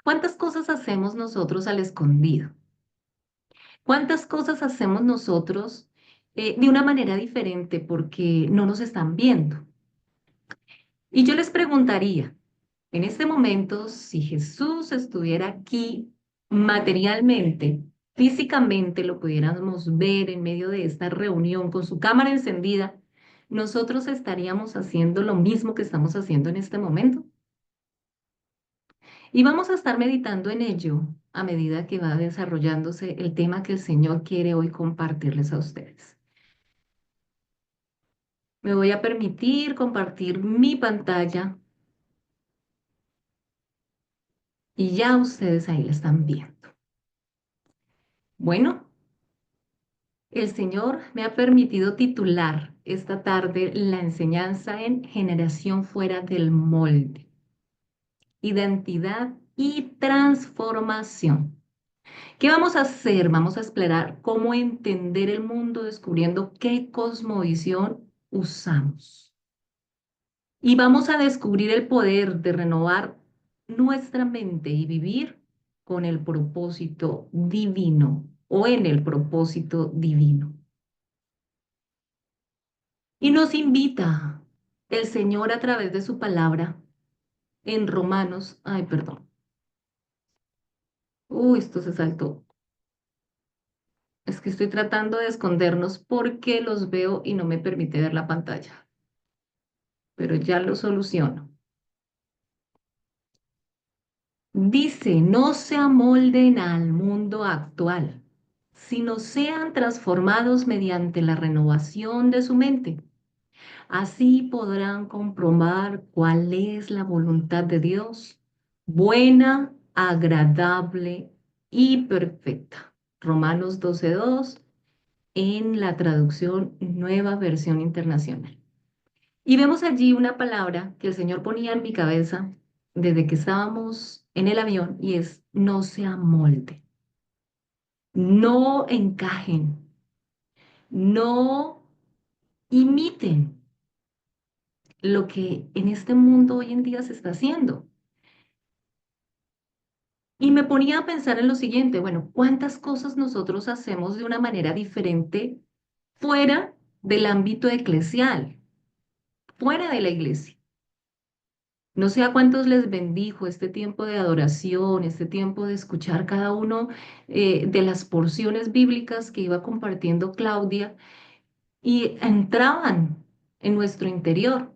¿Cuántas cosas hacemos nosotros al escondido? ¿Cuántas cosas hacemos nosotros de una manera diferente porque no nos están viendo? Y yo les preguntaría, en este momento, si Jesús estuviera aquí materialmente, físicamente lo pudiéramos ver en medio de esta reunión con su cámara encendida, nosotros estaríamos haciendo lo mismo que estamos haciendo en este momento. Y vamos a estar meditando en ello a medida que va desarrollándose el tema que el Señor quiere hoy compartirles a ustedes. Me voy a permitir compartir mi pantalla y ya ustedes ahí la están viendo. Bueno, el Señor me ha permitido titular esta tarde la enseñanza en Generación fuera del molde, identidad y transformación. ¿Qué vamos a hacer? Vamos a explorar cómo entender el mundo descubriendo qué cosmovisión usamos. Y vamos a descubrir el poder de renovar nuestra mente y vivir con el propósito divino o en el propósito divino. Y nos invita el Señor a través de su palabra en Romanos, ay, perdón. Uy, esto se saltó. Es que estoy tratando de escondernos porque los veo y no me permite ver la pantalla, pero ya lo soluciono. Dice, no se amolden al mundo actual, sino sean transformados mediante la renovación de su mente. Así podrán comprobar cuál es la voluntad de Dios, buena, agradable y perfecta. Romanos 12:2 en la traducción Nueva Versión Internacional. Y vemos allí una palabra que el Señor ponía en mi cabeza desde que estábamos en el avión y es no se amolde, no encajen, no imiten lo que en este mundo hoy en día se está haciendo. Y me ponía a pensar en lo siguiente, bueno, ¿cuántas cosas nosotros hacemos de una manera diferente fuera del ámbito eclesial, fuera de la iglesia? No sé a cuántos les bendijo este tiempo de adoración, este tiempo de escuchar cada uno de las porciones bíblicas que iba compartiendo Claudia y entraban en nuestro interior.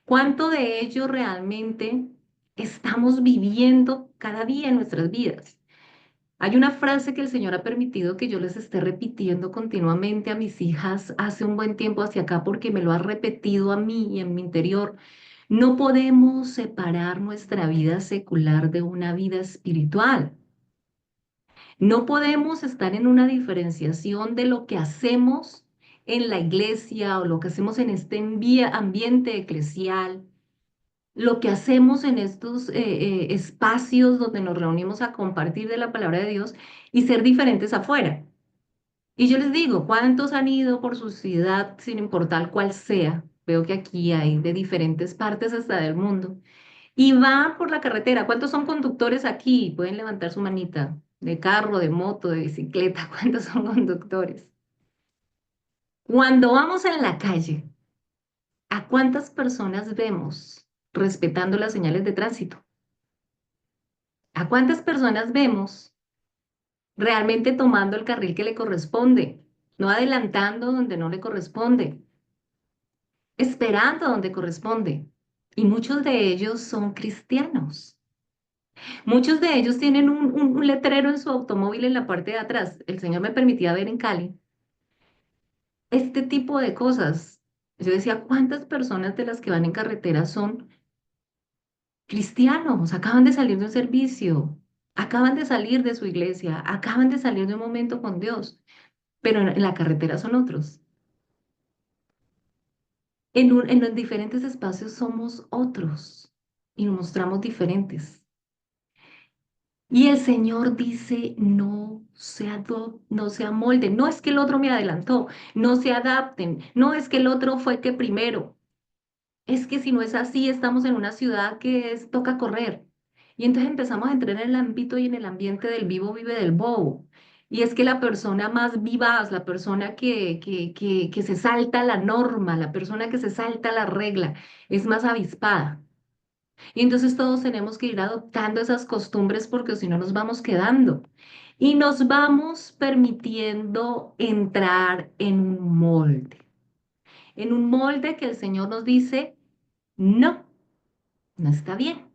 ¿Cuánto de ello realmente estamos viviendo cada día en nuestras vidas? Hay una frase que el Señor ha permitido que yo les esté repitiendo continuamente a mis hijas hace un buen tiempo hacia acá porque me lo ha repetido a mí y en mi interior. No podemos separar nuestra vida secular de una vida espiritual. No podemos estar en una diferenciación de lo que hacemos en la iglesia o lo que hacemos en este ambiente eclesial, lo que hacemos en estos espacios donde nos reunimos a compartir de la palabra de Dios y ser diferentes afuera. Y yo les digo, ¿cuántos han ido por su ciudad sin importar cuál sea? Veo que aquí hay de diferentes partes hasta del mundo. Y van por la carretera. ¿Cuántos son conductores aquí? Pueden levantar su manita. De carro, de moto, de bicicleta. ¿Cuántos son conductores? Cuando vamos en la calle, ¿a cuántas personas vemos respetando las señales de tránsito? ¿A cuántas personas vemos realmente tomando el carril que le corresponde? No adelantando donde no le corresponde, esperando donde corresponde. Y muchos de ellos son cristianos. Muchos de ellos tienen un letrero en su automóvil en la parte de atrás. El Señor me permitía ver en Cali este tipo de cosas. Yo decía, ¿cuántas personas de las que van en carretera son cristianos? Acaban de salir de un servicio, acaban de salir de su iglesia, acaban de salir de un momento con Dios, pero en la carretera son otros. En los diferentes espacios somos otros y nos mostramos diferentes. Y el Señor dice, no se amolden, no es que el otro me adelantó, no se adapten, no es que el otro fue que primero, es que si no es así, estamos en una ciudad que toca correr. Y entonces empezamos a entrar en el ámbito y en el ambiente del vivo vive del bobo. Y es que la persona más vivaz, la persona que se salta la norma, la persona que se salta la regla, es más avispada. Y entonces todos tenemos que ir adoptando esas costumbres porque si no nos vamos quedando. Y nos vamos permitiendo entrar en un molde que el Señor nos dice, no, no está bien.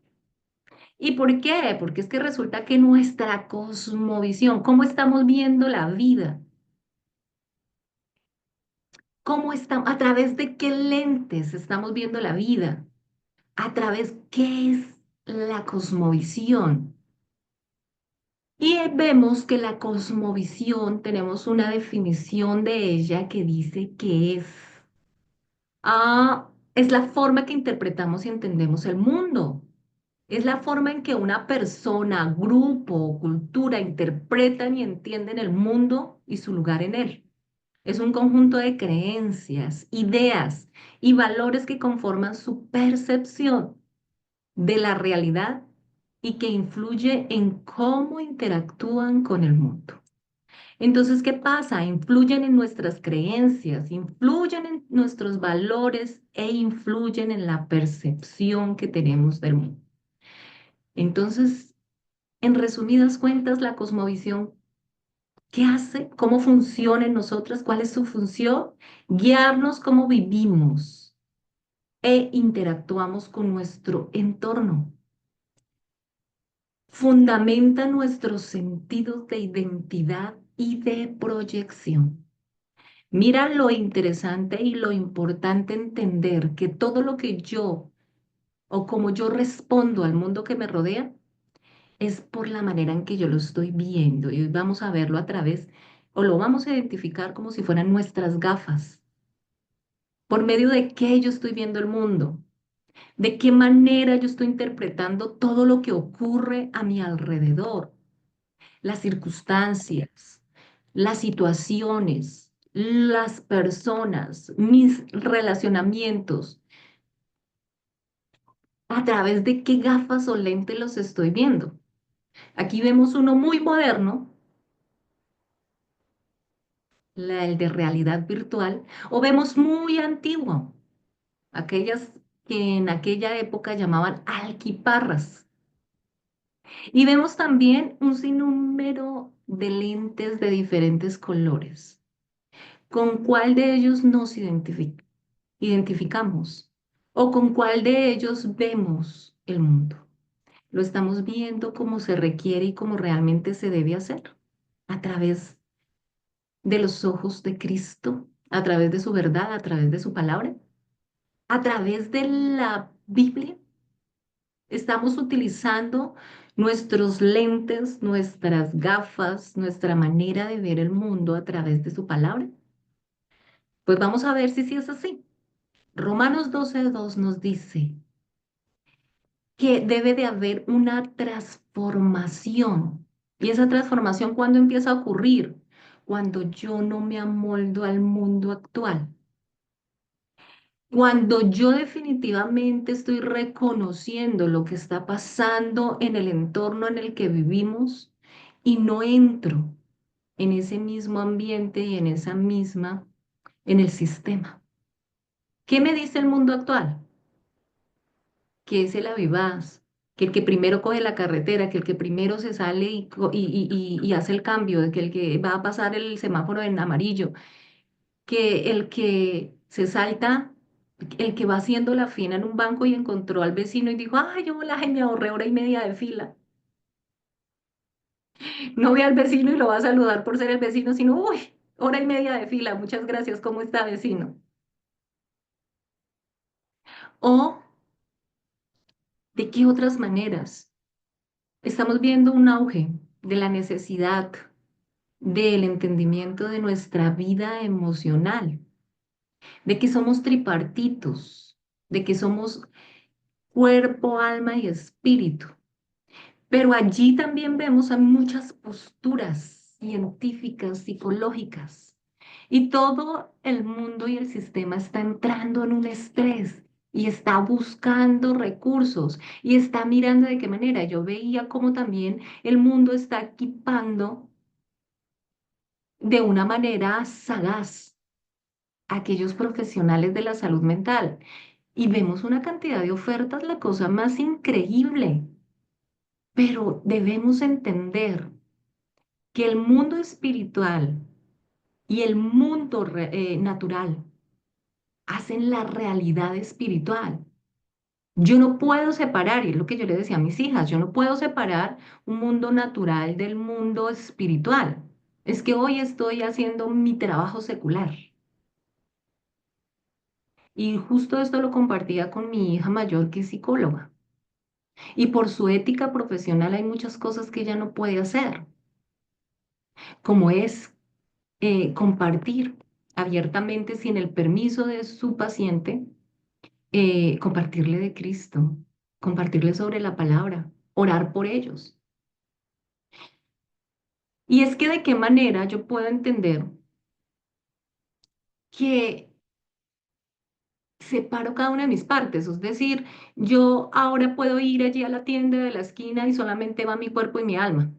¿Y por qué? Porque es que resulta que nuestra cosmovisión, cómo estamos viendo la vida, cómo estamos, a través de qué lentes estamos viendo la vida, a través qué es la cosmovisión. Y vemos que la cosmovisión, tenemos una definición de ella que dice que es la forma que interpretamos y entendemos el mundo. Es la forma en que una persona, grupo o cultura interpretan y entienden el mundo y su lugar en él. Es un conjunto de creencias, ideas y valores que conforman su percepción de la realidad y que influye en cómo interactúan con el mundo. Entonces, ¿qué pasa? Influyen en nuestras creencias, influyen en nuestros valores e influyen en la percepción que tenemos del mundo. Entonces, en resumidas cuentas, la cosmovisión, ¿qué hace? ¿Cómo funciona en nosotras? ¿Cuál es su función? Guiarnos cómo vivimos e interactuamos con nuestro entorno. Fundamenta nuestros sentidos de identidad y de proyección. Mira lo interesante y lo importante entender que todo lo que yo o como yo respondo al mundo que me rodea es por la manera en que yo lo estoy viendo. Y hoy vamos a verlo a través, o lo vamos a identificar como si fueran nuestras gafas. ¿Por medio de qué yo estoy viendo el mundo? ¿De qué manera yo estoy interpretando todo lo que ocurre a mi alrededor? Las circunstancias, las situaciones, las personas, mis relacionamientos, a través de qué gafas o lentes los estoy viendo. Aquí vemos uno muy moderno, el de realidad virtual, o vemos muy antiguo, aquellas que en aquella época llamaban alquiparras. Y vemos también un sinnúmero de lentes de diferentes colores. ¿Con cuál de ellos nos identificamos? ¿O con cuál de ellos vemos el mundo? ¿Lo estamos viendo como se requiere y como realmente se debe hacer? ¿A través de los ojos de Cristo? ¿A través de su verdad? ¿A través de su palabra? ¿A través de la Biblia? ¿Estamos utilizando nuestros lentes, nuestras gafas, nuestra manera de ver el mundo a través de su palabra? Pues vamos a ver si sí es así. Romanos 12:2 nos dice que debe de haber una transformación. ¿Y esa transformación cuándo empieza a ocurrir? Cuando yo no me amoldo al mundo actual. Cuando yo definitivamente estoy reconociendo lo que está pasando en el entorno en el que vivimos y no entro en ese mismo ambiente y en esa misma, en el sistema. ¿Qué me dice el mundo actual? Que es el avivaz, que el que primero coge la carretera, que el que primero se sale y hace el cambio, que el que va a pasar el semáforo en amarillo, que el que se salta, el que va haciendo la fila en un banco y encontró al vecino y dijo, ay, yo la me ahorré hora y media de fila. No ve al vecino y lo va a saludar por ser el vecino, sino, uy, hora y media de fila, muchas gracias, ¿cómo está vecino? O de qué otras maneras estamos viendo un auge de la necesidad del entendimiento de nuestra vida emocional, de que somos tripartitos, de que somos cuerpo, alma y espíritu. Pero allí también vemos a muchas posturas científicas, psicológicas, y todo el mundo y el sistema está entrando en un estrés. y está buscando recursos y está mirando de qué manera. Yo veía cómo también el mundo está equipando de una manera sagaz a aquellos profesionales de la salud mental. Y vemos una cantidad de ofertas, la cosa más increíble, pero debemos entender que el mundo espiritual y el mundo natural hacen la realidad espiritual. Yo no puedo separar, y es lo que yo le decía a mis hijas, yo no puedo separar un mundo natural del mundo espiritual. Es que hoy estoy haciendo mi trabajo secular. Y justo esto lo compartía con mi hija mayor, que es psicóloga. Y por su ética profesional hay muchas cosas que ella no puede hacer, como es compartir abiertamente, sin el permiso de su paciente, compartirle de Cristo, compartirle sobre la palabra, orar por ellos. Y es que de qué manera yo puedo entender que separo cada una de mis partes. Es decir, yo ahora puedo ir allí a la tienda de la esquina y solamente va mi cuerpo y mi alma.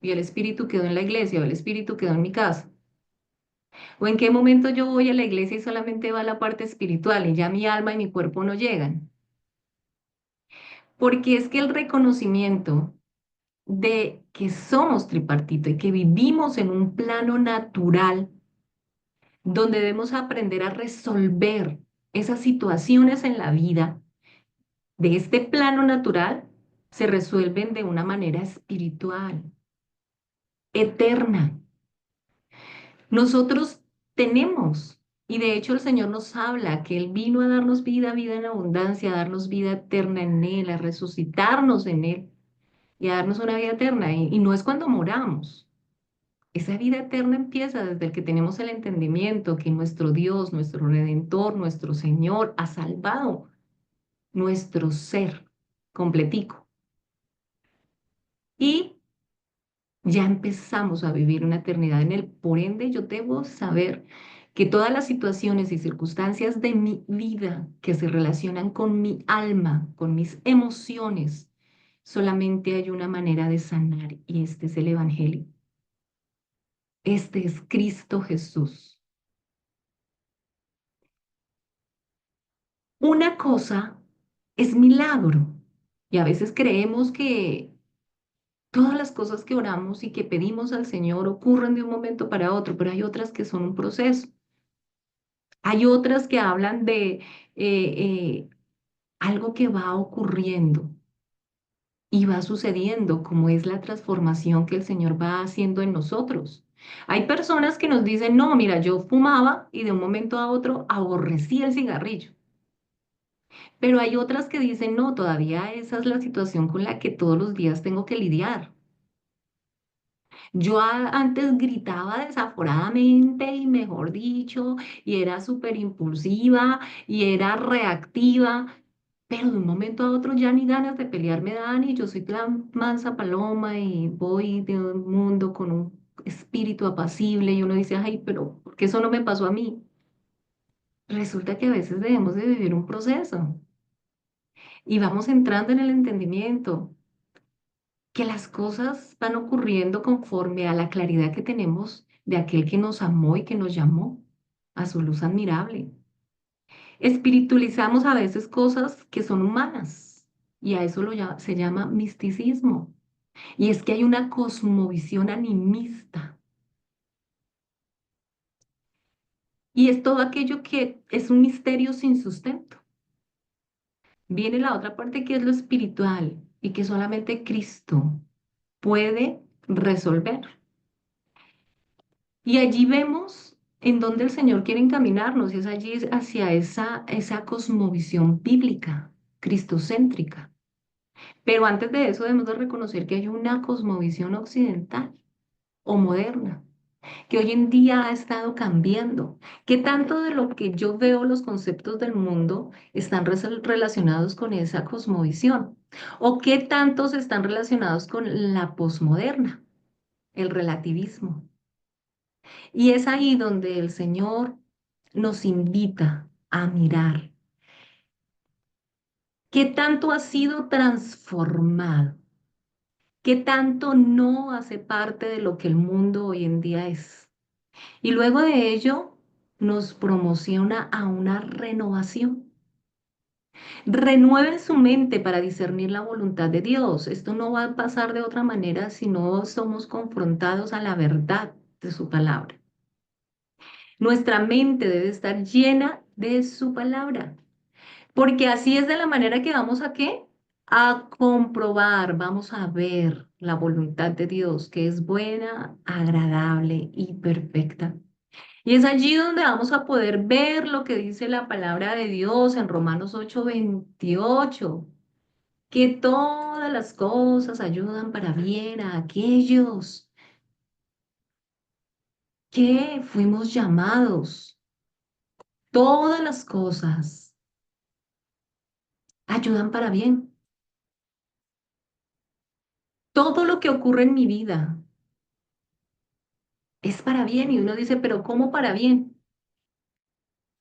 Y el espíritu quedó en la iglesia o el espíritu quedó en mi casa. O en qué momento yo voy a la iglesia y solamente va la parte espiritual y ya mi alma y mi cuerpo no llegan. Porque es que el reconocimiento de que somos tripartito y que vivimos en un plano natural donde debemos aprender a resolver esas situaciones en la vida de este plano natural, se resuelven de una manera espiritual, eterna. Nosotros tenemos, y de hecho el Señor nos habla que Él vino a darnos vida, vida en abundancia, a darnos vida eterna en Él, a resucitarnos en Él y a darnos una vida eterna. Y no es cuando moramos. Esa vida eterna empieza desde el que tenemos el entendimiento que nuestro Dios, nuestro Redentor, nuestro Señor ha salvado nuestro ser completico. Y ya empezamos a vivir una eternidad en Él. Por ende, yo debo saber que todas las situaciones y circunstancias de mi vida que se relacionan con mi alma, con mis emociones, solamente hay una manera de sanar y este es el Evangelio. Este es Cristo Jesús. Una cosa es milagro y a veces creemos que todas las cosas que oramos y que pedimos al Señor ocurren de un momento para otro, pero hay otras que son un proceso. Hay otras que hablan de algo que va ocurriendo y va sucediendo, como es la transformación que el Señor va haciendo en nosotros. Hay personas que nos dicen, no, mira, yo fumaba y de un momento a otro aborrecí el cigarrillo. Pero hay otras que dicen, no, todavía esa es la situación con la que todos los días tengo que lidiar. Yo antes gritaba desaforadamente y mejor dicho, y era súper impulsiva y era reactiva, pero de un momento a otro ya ni ganas de pelear me dan y yo soy la mansa paloma y voy de un mundo con un espíritu apacible y uno dice, ay, pero ¿por qué eso no me pasó a mí? Resulta que a veces debemos de vivir un proceso y vamos entrando en el entendimiento que las cosas van ocurriendo conforme a la claridad que tenemos de aquel que nos amó y que nos llamó a su luz admirable. Espiritualizamos a veces cosas que son humanas y a eso se llama misticismo. Y es que hay una cosmovisión animista y es todo aquello que es un misterio sin sustento. Viene la otra parte que es lo espiritual y que solamente Cristo puede resolver. Y allí vemos en dónde el Señor quiere encaminarnos, y es allí hacia esa cosmovisión bíblica, cristocéntrica. Pero antes de eso debemos de reconocer que hay una cosmovisión occidental o moderna, que hoy en día ha estado cambiando, que tanto de lo que yo veo los conceptos del mundo están relacionados con esa cosmovisión, o qué tantos están relacionados con la posmoderna, el relativismo. Y es ahí donde el Señor nos invita a mirar. ¿Qué tanto ha sido transformado? ¿Qué tanto no hace parte de lo que el mundo hoy en día es? Y luego de ello nos promociona a una renovación. Renueven su mente para discernir la voluntad de Dios. Esto no va a pasar de otra manera si no somos confrontados a la verdad de su palabra. Nuestra mente debe estar llena de su palabra, porque así es de la manera que vamos a qué? A comprobar, vamos a ver la voluntad de Dios, que es buena, agradable y perfecta. Y es allí donde vamos a poder ver lo que dice la palabra de Dios en Romanos 8:28, que todas las cosas ayudan para bien a aquellos que fuimos llamados. Todas las cosas ayudan para bien. Todo lo que ocurre en mi vida es para bien. Y uno dice, pero ¿cómo para bien?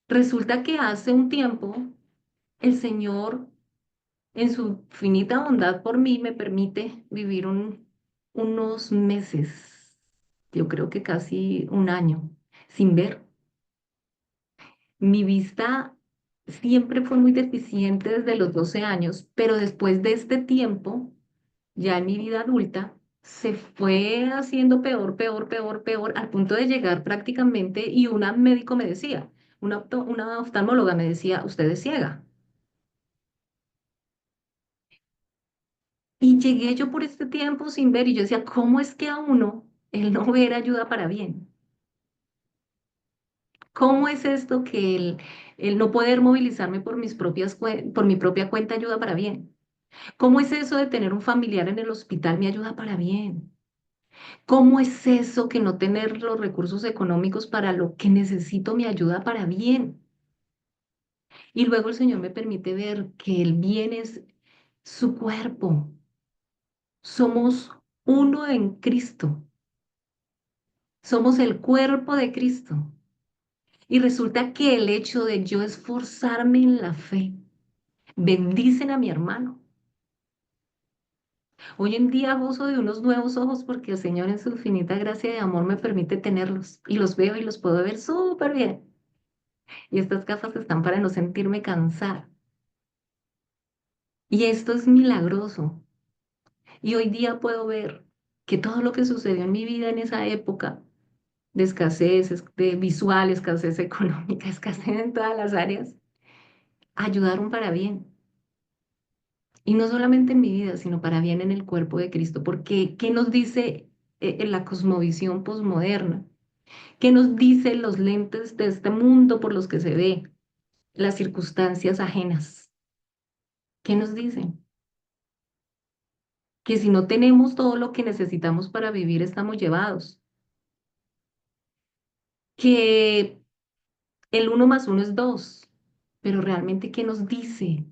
Resulta que hace un tiempo el Señor, en su finita bondad por mí, me permite vivir unos meses, yo creo que casi un año, sin ver. Mi vista siempre fue muy deficiente desde los 12 años, pero después de este tiempo, ya en mi vida adulta, se fue haciendo peor, peor, peor, peor, al punto de llegar prácticamente, y una médico me decía, una oftalmóloga me decía, usted es ciega. Y llegué yo por este tiempo sin ver, y yo decía, ¿cómo es que a uno el no ver ayuda para bien? ¿Cómo es esto que el no poder movilizarme por por mi propia cuenta ayuda para bien? ¿Cómo es eso de tener un familiar en el hospital me ayuda para bien? ¿Cómo es eso que no tener los recursos económicos para lo que necesito me ayuda para bien? Y luego el Señor me permite ver que el bien es su cuerpo. Somos uno en Cristo. Somos el cuerpo de Cristo. Y resulta que el hecho de yo esforzarme en la fe, bendicen a mi hermano. Hoy en día gozo de unos nuevos ojos porque el Señor en su infinita gracia y amor me permite tenerlos. Y los veo y los puedo ver súper bien. Y estas gafas están para no sentirme cansada. Y esto es milagroso. Y hoy día puedo ver que todo lo que sucedió en mi vida en esa época de escasez, de visual, escasez económica, escasez en todas las áreas, ayudaron para bien. Y no solamente en mi vida, sino para bien en el cuerpo de Cristo. Porque, ¿qué nos dice en la cosmovisión posmoderna? ¿Qué nos dice los lentes de este mundo por los que se ve las circunstancias ajenas? ¿Qué nos dicen? Que si no tenemos todo lo que necesitamos para vivir, estamos llevados. Que el uno más uno es dos. Pero realmente, ¿qué nos dice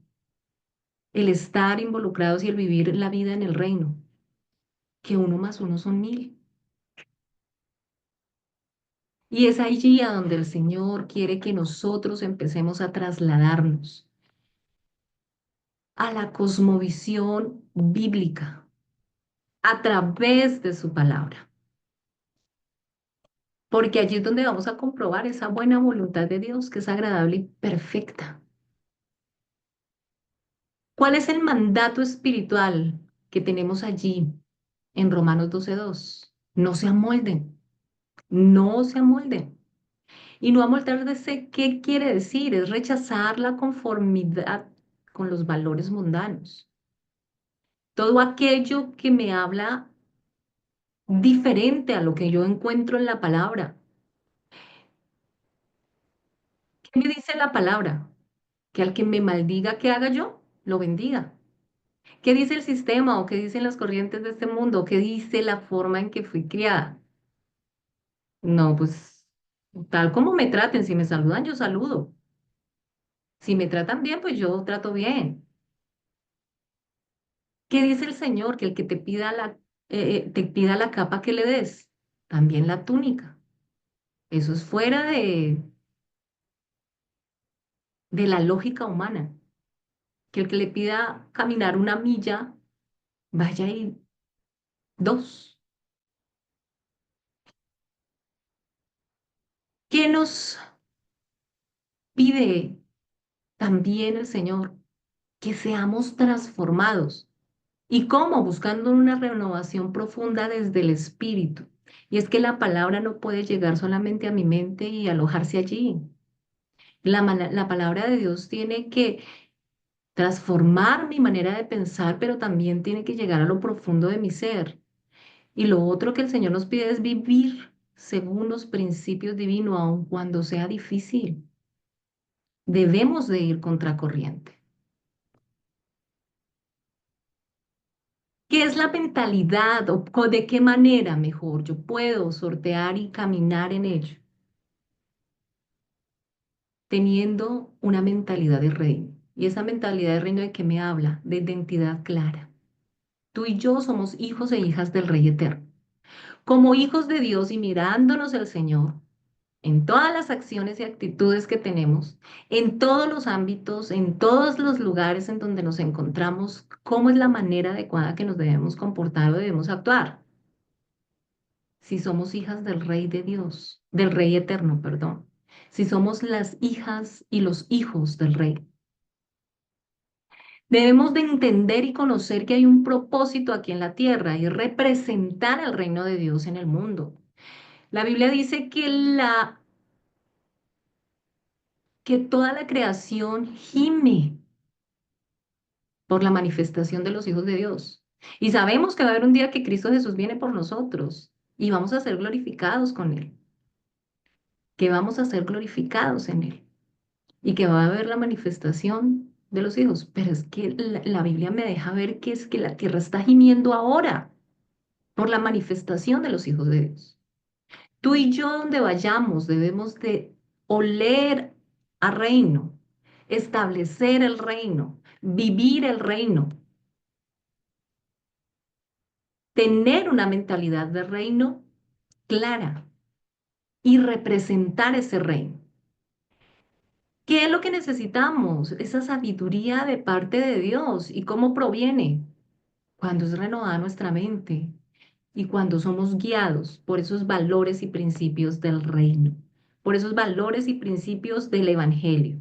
el estar involucrados y el vivir la vida en el reino? Que uno más uno son 1000. Y es allí a donde el Señor quiere que nosotros empecemos a trasladarnos a la cosmovisión bíblica a través de su palabra. Porque allí es donde vamos a comprobar esa buena voluntad de Dios que es agradable y perfecta. ¿Cuál es el mandato espiritual que tenemos allí en Romanos 12:2? No se amolden, no se amolden. Y no amoldarse, ¿qué quiere decir? Es rechazar la conformidad con los valores mundanos. Todo aquello que me habla diferente a lo que yo encuentro en la palabra. ¿Qué me dice la palabra? Que al que me maldiga, ¿qué haga yo? Lo bendiga. ¿Qué dice el sistema o qué dicen las corrientes de este mundo? ¿Qué dice la forma en que fui criada? No, pues tal como me traten, si me saludan, yo saludo. Si me tratan bien, pues yo trato bien. ¿Qué dice el Señor? Que el que te pida la capa que le des, también la túnica. Eso es fuera de la lógica humana. Que el que le pida caminar una milla, vaya y dos. ¿Qué nos pide también el Señor? Que seamos transformados. ¿Y cómo? Buscando una renovación profunda desde el espíritu. Y es que la palabra no puede llegar solamente a mi mente y alojarse allí. La palabra de Dios tiene que transformar mi manera de pensar, pero también tiene que llegar a lo profundo de mi ser. Y lo otro que el Señor nos pide es vivir según los principios divinos, aun cuando sea difícil. Debemos de ir contracorriente. ¿Qué es la mentalidad o de qué manera mejor yo puedo sortear y caminar en ello? Teniendo una mentalidad de reino. ¿Y esa mentalidad de reino de qué me habla? De identidad clara. Tú y yo somos hijos e hijas del Rey Eterno. Como hijos de Dios y mirándonos el Señor, en todas las acciones y actitudes que tenemos, en todos los ámbitos, en todos los lugares en donde nos encontramos, cómo es la manera adecuada que nos debemos comportar o debemos actuar. Si somos hijas del Rey de Dios, del Rey Eterno, perdón. Si somos las hijas y los hijos del Rey. Debemos de entender y conocer que hay un propósito aquí en la tierra y representar el reino de Dios en el mundo. La Biblia dice que toda la creación gime por la manifestación de los hijos de Dios. Y sabemos que va a haber un día que Cristo Jesús viene por nosotros y vamos a ser glorificados con Él, que vamos a ser glorificados en Él y que va a haber la manifestación de los hijos. Pero es que la Biblia me deja ver que es que la tierra está gimiendo ahora por la manifestación de los hijos de Dios. Tú y yo, donde vayamos, debemos de oler a reino, establecer el reino, vivir el reino, tener una mentalidad de reino clara y representar ese reino. ¿Qué es lo que necesitamos? Esa sabiduría de parte de Dios. ¿Y cómo proviene? Cuando es renovada nuestra mente y cuando somos guiados por esos valores y principios del reino, por esos valores y principios del evangelio.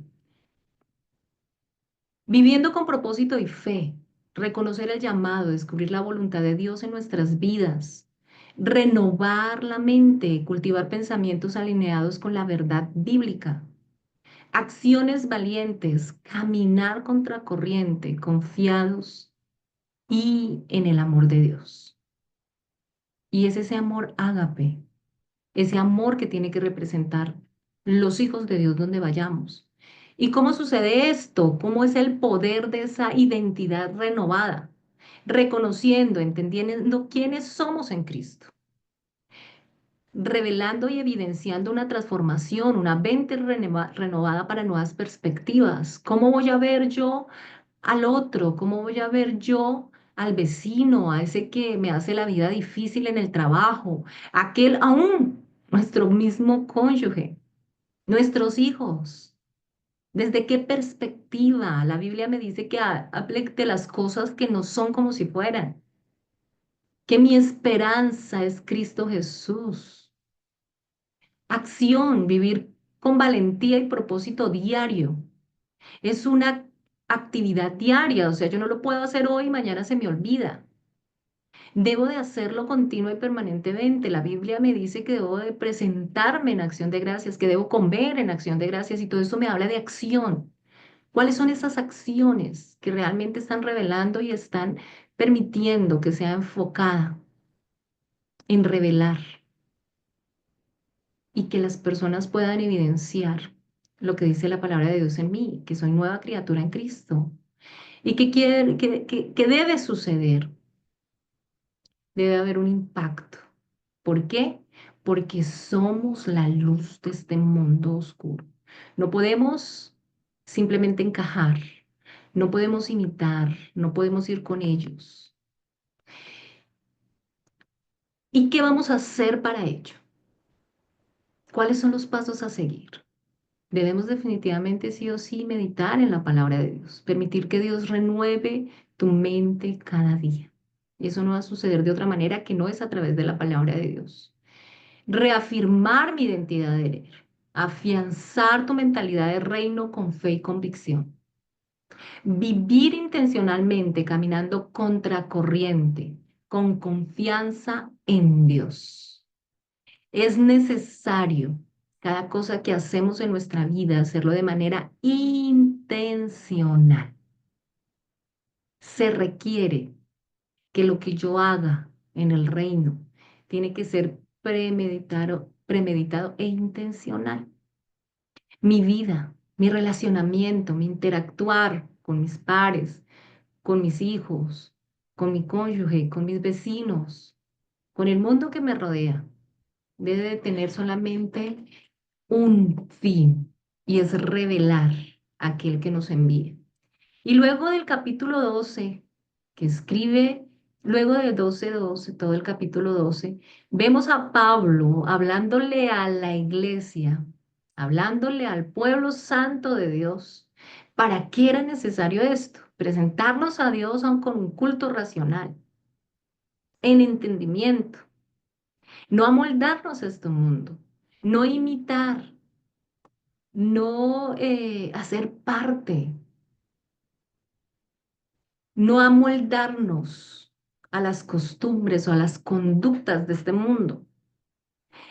Viviendo con propósito y fe, reconocer el llamado, descubrir la voluntad de Dios en nuestras vidas, renovar la mente, cultivar pensamientos alineados con la verdad bíblica, acciones valientes, caminar contracorriente, confiados y en el amor de Dios. Y es ese amor ágape, ese amor que tiene que representar los hijos de Dios donde vayamos. ¿Y cómo sucede esto? ¿Cómo es el poder de esa identidad renovada? Reconociendo, entendiendo quiénes somos en Cristo, revelando y evidenciando una transformación, una mente renovada para nuevas perspectivas. ¿Cómo voy a ver yo al otro? ¿Cómo voy a ver yo al vecino, a ese que me hace la vida difícil en el trabajo, aquel aún, nuestro mismo cónyuge, nuestros hijos? ¿Desde qué perspectiva? La Biblia me dice que hable de las cosas que no son como si fueran, que mi esperanza es Cristo Jesús. Acción, vivir con valentía y propósito diario. Es una actividad diaria, o sea, yo no lo puedo hacer hoy y mañana se me olvida. Debo de hacerlo continua y permanentemente. La Biblia me dice que debo de presentarme en acción de gracias, que debo comer en acción de gracias y todo eso me habla de acción. ¿Cuáles son esas acciones que realmente están revelando y están permitiendo que sea enfocada en revelar y que las personas puedan evidenciar lo que dice la palabra de Dios en mí, que soy nueva criatura en Cristo? ¿Y qué debe suceder? Debe haber un impacto. ¿Por qué? Porque somos la luz de este mundo oscuro. No podemos simplemente encajar, no podemos imitar, no podemos ir con ellos. ¿Y qué vamos a hacer para ello? ¿Cuáles son los pasos a seguir? Debemos definitivamente sí o sí meditar en la palabra de Dios, permitir que Dios renueve tu mente cada día. Y eso no va a suceder de otra manera que no es a través de la palabra de Dios. Reafirmar mi identidad de líder, afianzar tu mentalidad de reino con fe y convicción. Vivir intencionalmente, caminando contracorriente, con confianza en Dios. Es necesario cada cosa que hacemos en nuestra vida hacerlo de manera intencional. Se requiere que lo que yo haga en el reino tiene que ser premeditado e intencional. Mi vida, mi relacionamiento, mi interactuar con mis pares, con mis hijos, con mi cónyuge, con mis vecinos, con el mundo que me rodea, debe de tener solamente un fin y es revelar a aquel que nos envía. Y luego del capítulo 12 que escribe, luego del 12:12, todo el capítulo 12 vemos a Pablo hablándole a la iglesia, hablándole al pueblo santo de Dios. ¿Para qué era necesario esto? Presentarnos a Dios aun con un culto racional, en entendimiento, no amoldarnos a este mundo, no imitar, no hacer parte, no amoldarnos a las costumbres o a las conductas de este mundo.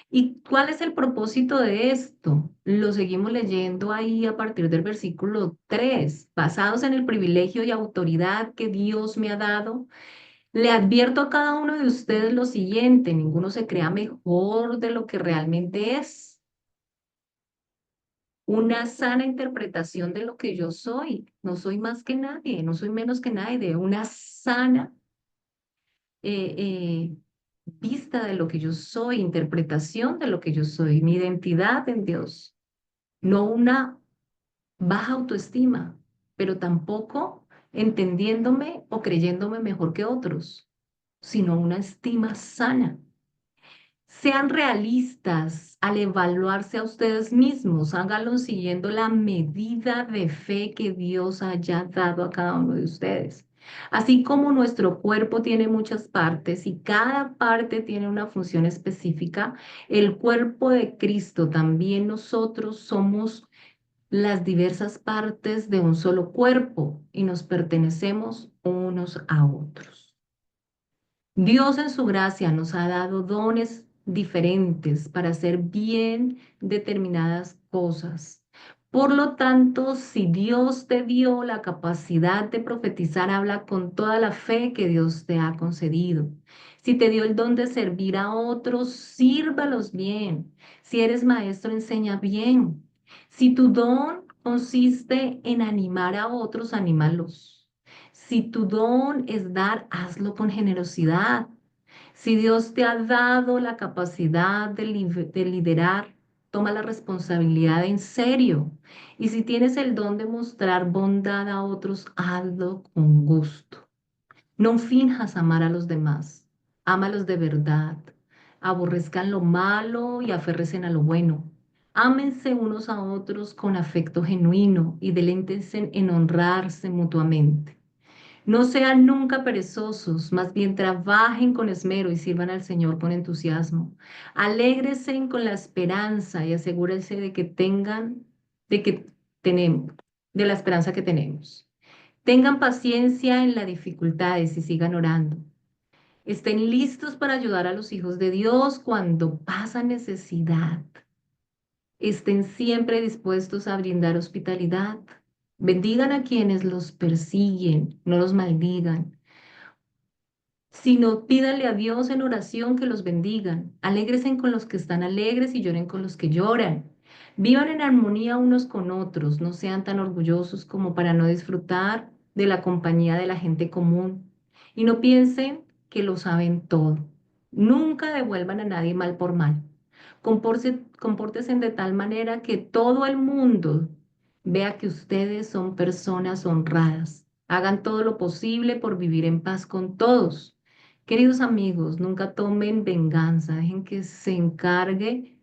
¿Y cuál es el propósito de esto? Lo seguimos leyendo ahí a partir del versículo 3. Basados en el privilegio y autoridad que Dios me ha dado, le advierto a cada uno de ustedes lo siguiente: ninguno se crea mejor de lo que realmente es. Una sana interpretación de lo que yo soy. No soy más que nadie, no soy menos que nadie. Una sana eh, eh, vista de lo que yo soy, interpretación de lo que yo soy, mi identidad en Dios. No una baja autoestima, pero tampoco entendiéndome o creyéndome mejor que otros, sino una estima sana. Sean realistas al evaluarse a ustedes mismos, háganlo siguiendo la medida de fe que Dios haya dado a cada uno de ustedes. Así como nuestro cuerpo tiene muchas partes y cada parte tiene una función específica, el cuerpo de Cristo, también nosotros somos las diversas partes de un solo cuerpo y nos pertenecemos unos a otros. Dios en su gracia nos ha dado dones diferentes para hacer bien determinadas cosas. Por lo tanto, si Dios te dio la capacidad de profetizar, habla con toda la fe que Dios te ha concedido. Si te dio el don de servir a otros, sírvalos bien. Si eres maestro, enseña bien. Si tu don consiste en animar a otros, anímalos. Si tu don es dar, hazlo con generosidad. Si Dios te ha dado la capacidad de liderar, toma la responsabilidad en serio. Y si tienes el don de mostrar bondad a otros, hazlo con gusto. No finjas amar a los demás. Ámalos de verdad. Aborrezcan lo malo y aférrense a lo bueno. Ámense unos a otros con afecto genuino y deléntense en honrarse mutuamente. No sean nunca perezosos, más bien trabajen con esmero y sirvan al Señor con entusiasmo. Alégresen con la esperanza y asegúrense de que tenemos, de la esperanza que tenemos. Tengan paciencia en las dificultades y sigan orando. Estén listos para ayudar a los hijos de Dios cuando pasan necesidad. Estén siempre dispuestos a brindar hospitalidad. Bendigan a quienes los persiguen, no los maldigan, sino pídanle a Dios en oración que los bendigan. Alégresen con los que están alegres y lloren con los que lloran. Vivan en armonía unos con otros, no sean tan orgullosos como para no disfrutar de la compañía de la gente común. Y no piensen que lo saben todo. Nunca devuelvan a nadie mal por mal. Compórtense de tal manera que todo el mundo vea que ustedes son personas honradas. Hagan todo lo posible por vivir en paz con todos. Queridos amigos, nunca tomen venganza, dejen que se encargue,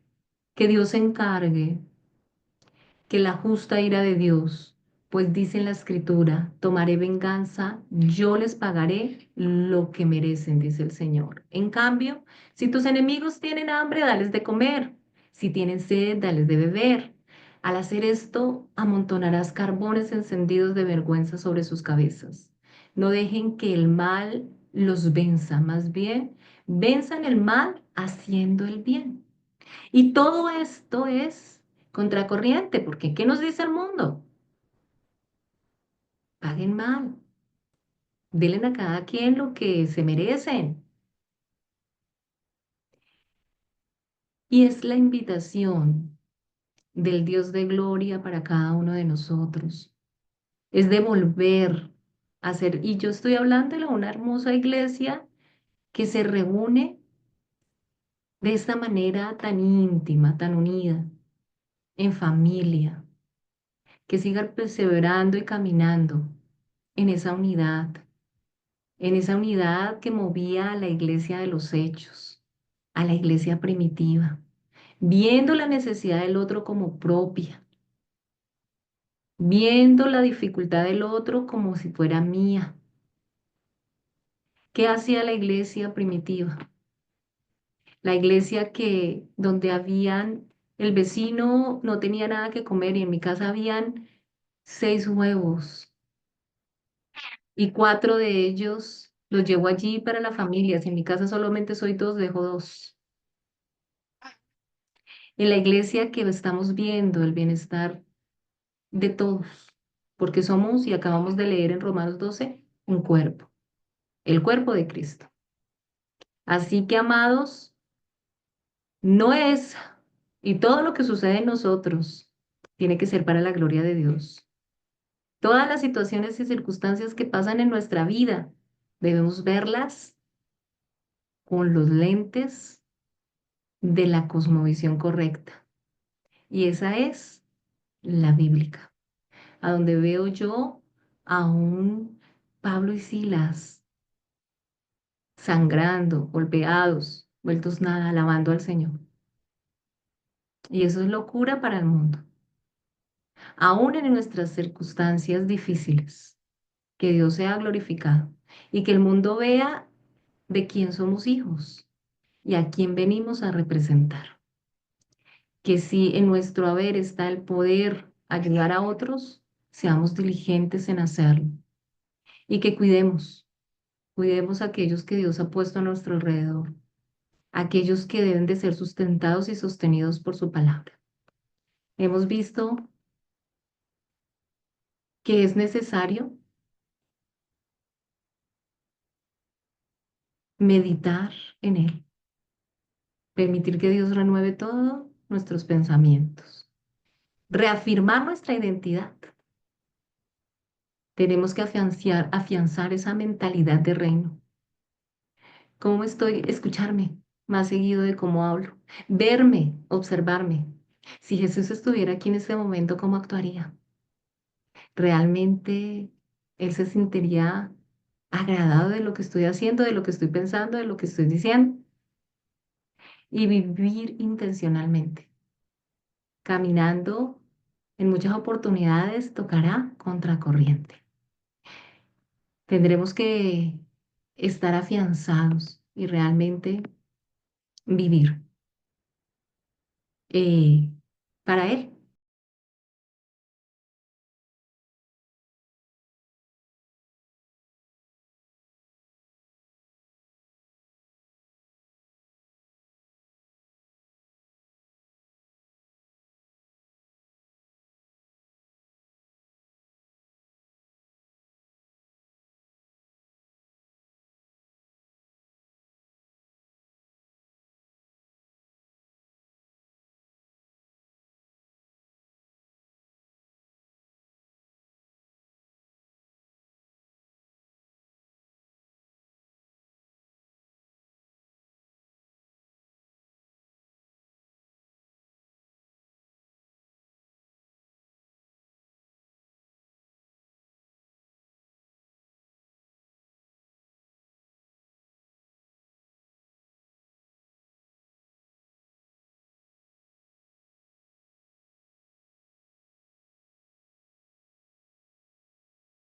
que Dios se encargue, que la justa ira de Dios, pues dice en la escritura, tomaré venganza, yo les pagaré lo que merecen, dice el Señor. En cambio, si tus enemigos tienen hambre, dales de comer. Si tienen sed, dales de beber. Al hacer esto, amontonarás carbones encendidos de vergüenza sobre sus cabezas. No dejen que el mal los venza, más bien, venzan el mal haciendo el bien. Y todo esto es contracorriente, porque ¿qué nos dice el mundo? Paguen mal, denle a cada quien lo que se merecen. Y es la invitación del Dios de gloria para cada uno de nosotros. Es devolver a ser, y yo estoy hablándole a una hermosa iglesia que se reúne de esta manera tan íntima, tan unida, en familia, que siga perseverando y caminando en esa unidad que movía a la iglesia de los hechos, a la iglesia primitiva, viendo la necesidad del otro como propia, viendo la dificultad del otro como si fuera mía. ¿Qué hacía la iglesia primitiva? La iglesia que donde habían, el vecino no tenía nada que comer y en mi casa habían 6 huevos y 4 de ellos los llevo allí para la familia. Si en mi casa solamente soy dos, dejo dos. En la iglesia que estamos viendo el bienestar de todos, porque somos, y acabamos de leer en Romanos 12, un cuerpo, el cuerpo de Cristo. Así que, amados, no es, y todo lo que sucede en nosotros tiene que ser para la gloria de Dios. Todas las situaciones y circunstancias que pasan en nuestra vida, debemos verlas con los lentes de la cosmovisión correcta. Y esa es la bíblica, a donde veo yo a un Pablo y Silas sangrando, golpeados, vueltos nada, alabando al Señor. Y eso es locura para el mundo. Aún en nuestras circunstancias difíciles, que Dios sea glorificado y que el mundo vea de quién somos hijos y a quién venimos a representar. Que si en nuestro haber está el poder ayudar a otros, seamos diligentes en hacerlo y que cuidemos a aquellos que Dios ha puesto a nuestro alrededor, aquellos que deben de ser sustentados y sostenidos por su palabra. Hemos visto que es necesario meditar en Él, permitir que Dios renueve todos nuestros pensamientos, reafirmar nuestra identidad. Tenemos que afianzar esa mentalidad de reino. ¿Cómo estoy? Escucharme más seguido de cómo hablo, verme, observarme. Si Jesús estuviera aquí en este momento, ¿cómo actuaría? ¿Realmente Él se sentiría agradado de lo que estoy haciendo, de lo que estoy pensando, de lo que estoy diciendo? Y vivir intencionalmente, caminando en muchas oportunidades tocará contracorriente. Tendremos que estar afianzados y realmente vivir eh, para Él,